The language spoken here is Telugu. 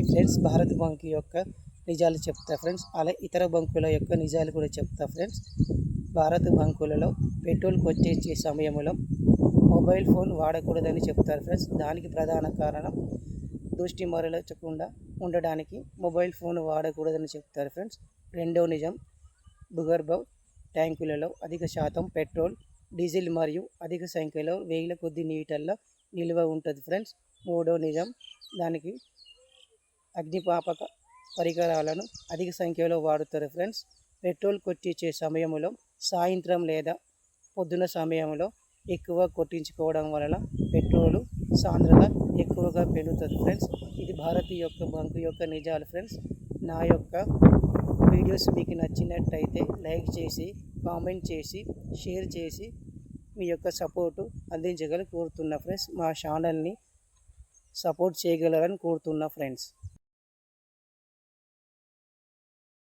ఫ్రెండ్స్, భారత్ బంక్ యొక్క నిజాలు చెప్తా ఫ్రెండ్స్. అలా ఇతర బంకుల యొక్క నిజాలు కూడా చెప్తా ఫ్రెండ్స్. భారత్ బంకులలో పెట్రోల్ కొట్టించే సమయంలో మొబైల్ ఫోన్ వాడకూడదని చెప్తారు ఫ్రెండ్స్. దానికి ప్రధాన కారణం దృష్టి మరల్చకుండా ఉండడానికి మొబైల్ ఫోన్ వాడకూడదని చెప్తారు ఫ్రెండ్స్. రెండో నిజం, భూగర్భ ట్యాంకులలో అధిక శాతం పెట్రోల్, డీజిల్ మరియు అధిక సంఖ్యలో వేల కొద్ది లీటర్ల నిల్వ ఉంటుంది ఫ్రెండ్స్. మూడో నిజం, దానికి అగ్నిపాపక పరికరాలను అధిక సంఖ్యలో వాడుతారు ఫ్రెండ్స్. పెట్రోల్ కొట్టించే సమయంలో సాయంత్రం లేదా పొద్దున సమయంలో ఎక్కువ కొట్టించుకోవడం వలన పెట్రోలు సాంద్రత ఎక్కువగా పెరుగుతుంది ఫ్రెండ్స్. ఇది భారత్ యొక్క బంకు యొక్క నిజాలు ఫ్రెండ్స్. నా యొక్క వీడియోస్ మీకు నచ్చినట్టయితే లైక్ చేసి, కామెంట్ చేసి, షేర్ చేసి మీ యొక్క సపోర్టు అందించగలని కోరుతున్నా ఫ్రెండ్స్. మా ఛానల్ని సపోర్ట్ చేయగలరని కోరుతున్నా ఫ్రెండ్స్.